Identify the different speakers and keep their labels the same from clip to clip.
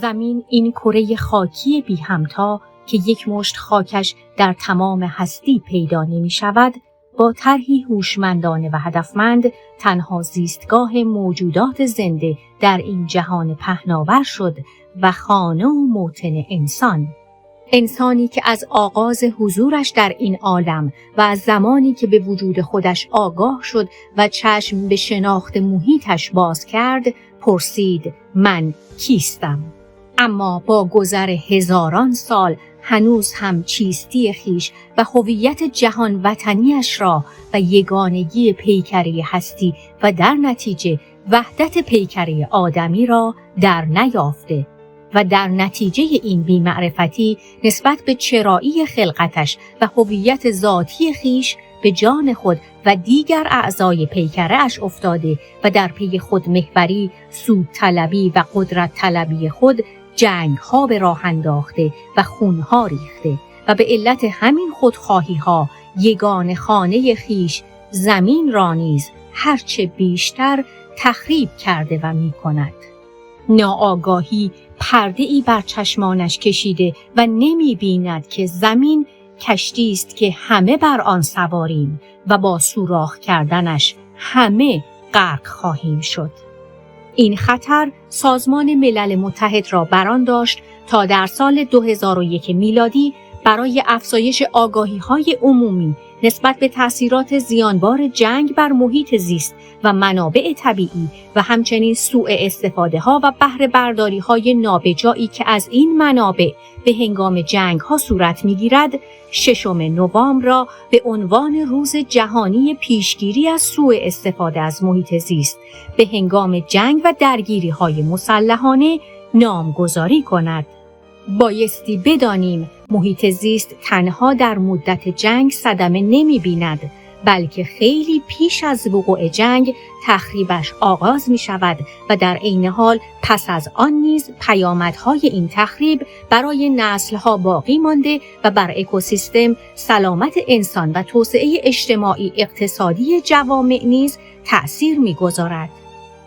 Speaker 1: زمین، این کره خاکی بی همتا که یک مشت خاکش در تمام هستی پیدا نمی شود، با طرحی هوشمندانه و هدفمند تنها زیستگاه موجودات زنده در این جهان پهناور شد و خانه و موطن انسان. انسانی که از آغاز حضورش در این عالم و از زمانی که به وجود خودش آگاه شد و چشم به شناخت محیطش باز کرد، پرسید من کیستم؟ اما با گذر هزاران سال هنوز هم چیستی خیش و هویت جهان وطنیش را و یگانگی پیکره هستی و در نتیجه وحدت پیکره آدمی را در نیافته و در نتیجه این بی‌معرفتی نسبت به چرایی خلقتش و هویت ذاتی خیش به جان خود و دیگر اعضای پیکره اش افتاده و در پی خودمحوری، سود طلبی و قدرت طلبی خود جنگ ها به راه انداخته و خون ها ریخته و به علت همین خودخواهی ها یگان خانه خیش زمین را نیز هرچه بیشتر تخریب کرده و می کند. ناآگاهی پرده ای بر چشمانش کشیده و نمی بیند که زمین کشتی است که همه بر آن سواریم و با سوراخ کردنش همه غرق خواهیم شد. این خطر سازمان ملل متحد را برآن داشت تا در سال 2001 میلادی برای افزایش آگاهی‌های عمومی نسبت به تأثیرات زیانبار جنگ بر محیط زیست و منابع طبیعی و همچنین سوء استفاده‌ها و بهره برداری‌های نابجایی که از این منابع به هنگام جنگ‌ها صورت می‌گیرد، 6 نوامبر را به عنوان روز جهانی پیشگیری از سوء استفاده از محیط زیست به هنگام جنگ و درگیری‌های مسلحانه نامگذاری کند. بایستی بدانیم محیط زیست تنها در مدت جنگ صدمه نمی بیند، بلکه خیلی پیش از وقوع جنگ تخریبش آغاز می شود و در عین حال پس از آن نیز پیامدهای این تخریب برای نسلها باقی مانده و بر اکوسیستم، سلامت انسان و توسعه اجتماعی اقتصادی جوامع نیز تأثیر می گذارد.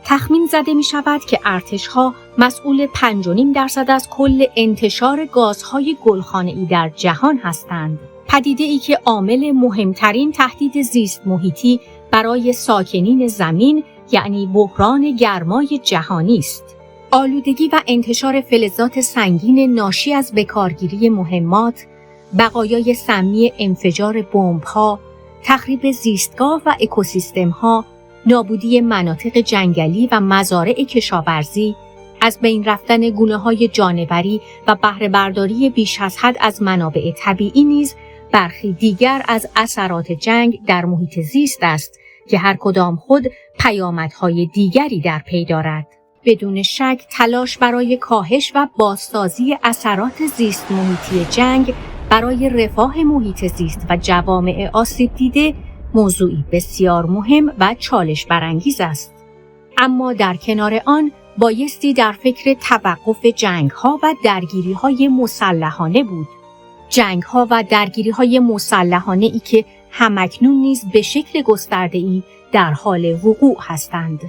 Speaker 1: تخمین زده می شود که ارتش‌ها مسئول 5.5% از کل انتشار گازهای گلخانه‌ای در جهان هستند. پدیده‌ای که عامل مهمترین تهدید زیست محیطی برای ساکنین زمین، یعنی بحران گرمای جهانی است. آلودگی و انتشار فلزات سنگین ناشی از بکارگیری مهمات، بقایای سمی انفجار بمب‌ها، تخریب زیستگاه و اکوسیستم‌ها، نابودی مناطق جنگلی و مزارع کشاورزی، از بین رفتن گونه‌های جانوری و بهره برداری بیش از حد از منابع طبیعی نیز برخی دیگر از اثرات جنگ در محیط زیست است که هر کدام خود پیامدهای دیگری در پی دارد. بدون شک تلاش برای کاهش و بازسازی اثرات زیست محیطی جنگ برای رفاه محیط زیست و جوامع آسیب دیده موضوعی بسیار مهم و چالش برانگیز است. اما در کنار آن بایستی در فکر توقف جنگ‌ها و درگیری‌های مسلحانه بود. جنگ‌ها و درگیری‌های مسلحانه‌ای که همکنون نیز به شکل گسترده‌ای در حال وقوع هستند.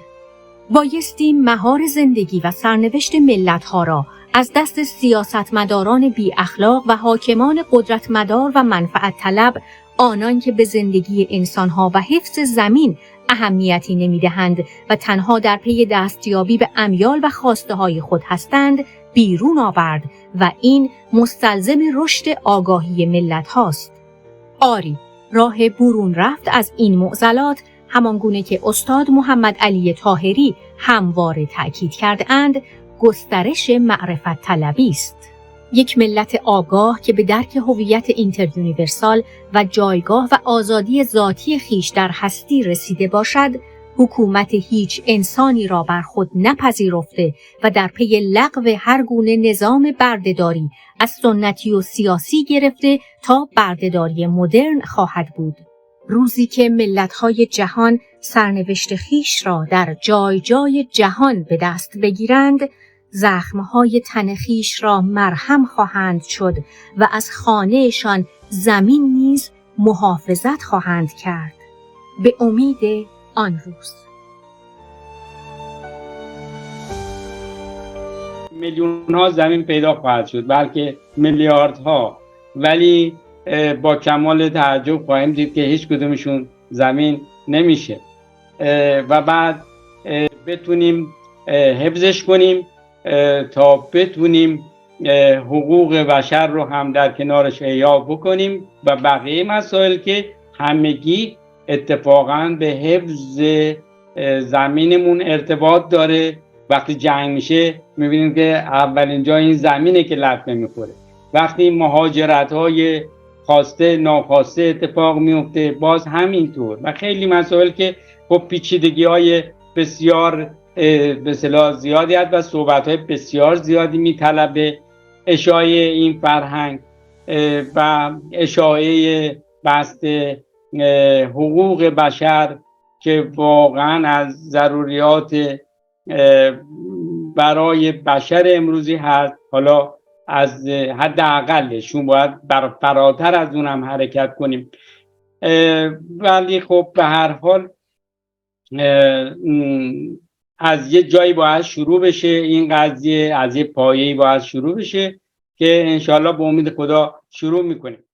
Speaker 1: بایستی مهار زندگی و سرنوشت ملت‌ها را از دست سیاستمداران بی اخلاق و حاکمان قدرتمدار و منفعت طلب، آنان که به زندگی انسانها و حفظ زمین اهمیتی نمی‌دهند و تنها در پی دستیابی به امیال و خواسته‌های خود هستند، بیرون آورد و این مستلزم رشد آگاهی ملت هاست. آری، راه برون رفت از این معضلات همانگونه که استاد محمد علی طاهری همواره تأکید کرده‌اند، گسترش معرفت طلبی است. یک ملت آگاه که به درک هویت اینتریونیورسال و جایگاه و آزادی ذاتی خیش در هستی رسیده باشد، حکومت هیچ انسانی را بر خود نپذیرفته و در پی لغو هر گونه نظام بردهداری از سنتی و سیاسی گرفته تا بردهداری مدرن خواهد بود. روزی که ملت‌های جهان سرنوشت خیش را در جای جای جهان به دست بگیرند، زخمهای تن خویش را مرهم خواهند شد و از خانهشان زمین نیز محافظت خواهند کرد. به امید آن روز.
Speaker 2: میلیون ها زمین پیدا خواهد شد، بلکه میلیاردها، ولی با کمال تعجب خواهیم دید که هیچ کدومشون زمین نمیشه و بعد بتونیم حفظش کنیم تا بتونیم حقوق بشر رو هم در کنارش احیا بکنیم و بقیه مسائل که همگی اتفاقا به حفظ زمینمون ارتباط داره. وقتی جنگ میشه میبینیم که اولین جای این زمینه که لطمه میخوره. وقتی مهاجرت های خواسته ناخواسته اتفاق میفته باز همینطور و خیلی مسائل که خب پیچیدگی های بسیار به اصطلاح زیادی هست و صحبت های بسیار زیادی میطلبه اشاعه این فرهنگ و اشاعه بحث حقوق بشر که واقعا از ضروریات برای بشر امروزی هست. حالا از حد اقلشون باید فراتر از اون هم حرکت کنیم، ولی خب به هر حال از یه جایی باید شروع بشه این قضیه، از یه پایه‌ای باید شروع بشه که انشالله به امید خدا شروع میکنیم.